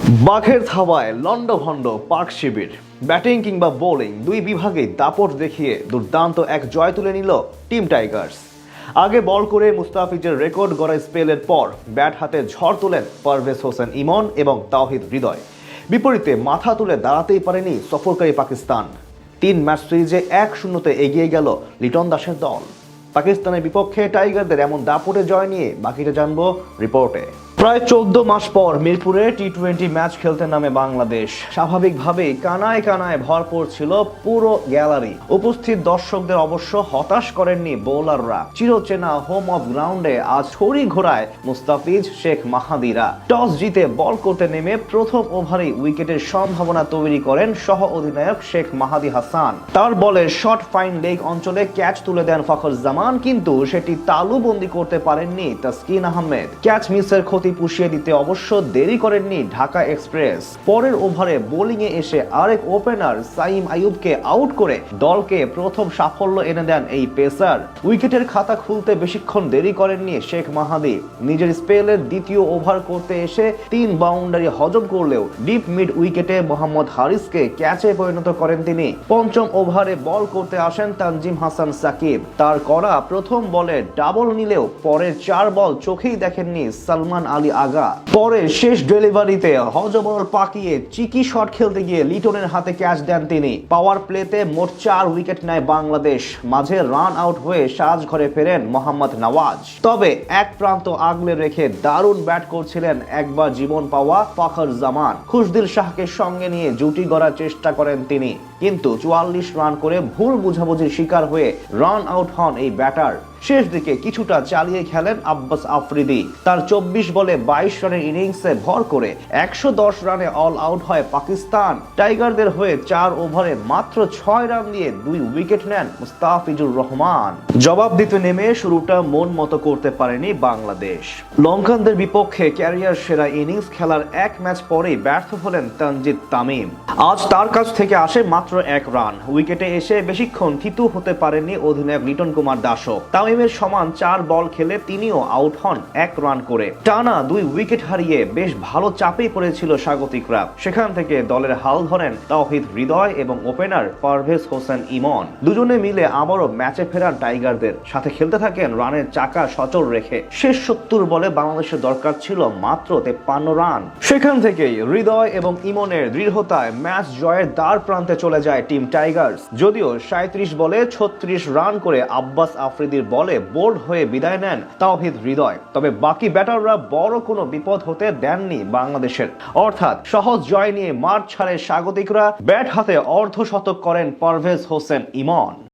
বাঘের থাবায় লন্ডভন্ড পাক শিবির। ব্যাটিং কিংবা বোলিং দুই বিভাগেই দাপট দেখিয়ে দুর্দান্ত এক জয় তুলে নিল টিম টাইগার্স। আগে বল করে মুস্তাফিজের রেকর্ড গড়া স্পেলের পর ব্যাট হাতে ঝড় তোলেন পারভেজ হোসেন ইমন এবং তাওহিদ হৃদয়। বিপরীতে মাথা তুলে দাঁড়াতেই পারেনি সফরকারী পাকিস্তান। 3 ম্যাচ সিরিজে 1-0 এগিয়ে গেল লিটন দাসের দল। পাকিস্তানের বিপক্ষে টাইগারদের এমন দাপটে জয় নিয়ে বাকিটা জানবো রিপোর্টে। প্রায় 14 মাস পর মিরপুরে টি-20 ম্যাচ খেলতে নামে বাংলাদেশ। স্বাভাবিকভাবেই কানায় কানায় ভরপুর ছিল পুরো গ্যালারি। উপস্থিত দর্শকদের অবশ্য হতাশ করেননি বোলাররা। চিরচেনা হোম অফ গ্রাউন্ডে আজ ছড়ি ঘোরায় মুস্তাফিজ, শেখ মাহাদিরা। টস জিতে বল করতে নেমে প্রথম ওভারেই উইকেটের সম্ভাবনা তৈরি করেন সহ অধিনায়ক শেখ মাহাদি হাসান। তার বলে শর্ট ফাইন লেগ অঞ্চলে ক্যাচ তুলে দেন ফখর জামান, কিন্তু সেটি তালুবন্দি করতে পারেননি তাসকিন আহমেদ। ক্যাচ মিসের ক্ষতি পুষিয়ে দিতে অবশ্য দেরি করেননি ঢাকা এক্সপ্রেস। পরের ওভারে বোলিংয়ে এসে আরেক ওপেনার সাইম আইয়ুবকে আউট করে দলকে প্রথম সাফল্য এনে দেন এই পেসার। উইকেটের খাতা খুলতে বেশিক্ষণ দেরি করেননি শেখ মাহাদি। নিজের স্পেলের দ্বিতীয় ওভার করতে এসে 3 বাউন্ডারি হজম করলেও ডিপ মিড উইকেটে মোহাম্মদ হারিসকে ক্যাচে পরিণত করেন তিনি। পঞ্চম ওভারে বল করতে আসেন তানজিম হাসান সাকিব। তার করা প্রথম বলে ডাবল নিলেও পরের 4 বল চোখেই দেখেননি সালমান আলী আগা। পরে শেষ ডেলিভারিতে হজবরল পাকিয়ে চিকি শট খেলতে গিয়ে লিটনের হাতে ক্যাচ দেন তিনি। পাওয়ার প্লেতে মোট 4 উইকেট নেয় বাংলাদেশ। মাঝে রান আউট হয়ে সাজ ঘরে ফেরেন মোহাম্মদ নওয়াজ। তবে এক প্রান্ত আগলে রেখে দারুণ ব্যাট করছিলেন একবার জীবন পাওয়া ফখর জামান। খুশদিল শাহকে সঙ্গে নিয়ে জুটি গড়ার চেষ্টা করেন তিনি, কিন্তু 44 রান করে ভুল বুঝাবুঝির শিকার হয়ে রান আউট হন এই ব্যাটার। শেষ দিকে কিছুটা চালিয়ে খেলেন আব্বাস আফ্রিদি। তার 24 বলে 22 রানের ইনিংসে ভর করে 110 রানে অল আউট হয় পাকিস্তান। টাইগারদের হয়ে 4 ওভারে মাত্র 6 রান দিয়ে 2 উইকেট নেন মুস্তাফিজুর রহমান। জবাব দিতে নেমে শুরুটা মন মতো করতে পারেনি বাংলাদেশ। লঙ্কানদের বিপক্ষে ক্যারিয়ার সেরা ইনিংস খেলার 1 ম্যাচ পরেই ব্যর্থ হলেন তানজিদ তামিম। আজ তার কাছ থেকে আসে মাত্র 1 রান। উইকেটে এসে বেশিক্ষণ থিতু হতে পারেননি অধিনায়ক লিটন কুমার দাসও। তামিমের সমান 4 বল খেলে তিনিও আউট হন 1 রান করে। টানা 2 উইকেট হারিয়ে বেশ ভালো চাপেই পড়েছিল স্বাগতিকরা। সেখান থেকে দলের হাল ধরেন তাওহিদ হৃদয় এবং ওপেনার পারভেজ হোসেন ইমন। দুজনে মিলে আবারও ম্যাচে ফেরান টাইগারদের। সাথে খেলতে থাকেন রানের চাকা সচল রেখে। শেষ 70 বলে বাংলাদেশের দরকার ছিল মাত্র 53 রান। সেখান থেকেই হৃদয় এবং ইমনের দৃঢ়তায় ম্যাচ জয়ের দ্বার প্রান্তে চলে যায় টিম টাইগার্স। যদিও 37 বলে 36 রান করে আব্বাস আফ্রিদির বলে বোল্ড হয়ে বিদায় নেন তাওহিদ হৃদয়। তবে বাকি ব্যাটাররা বড় কোনো বিপদ হতে দেননি বাংলাদেশের। অর্থাৎ সহজ জয় নিয়ে মাঠ ছাড়ে স্বাগতিকরা। ব্যাট হাতে অর্ধশতক করেন পারভেজ হোসেন ইমন।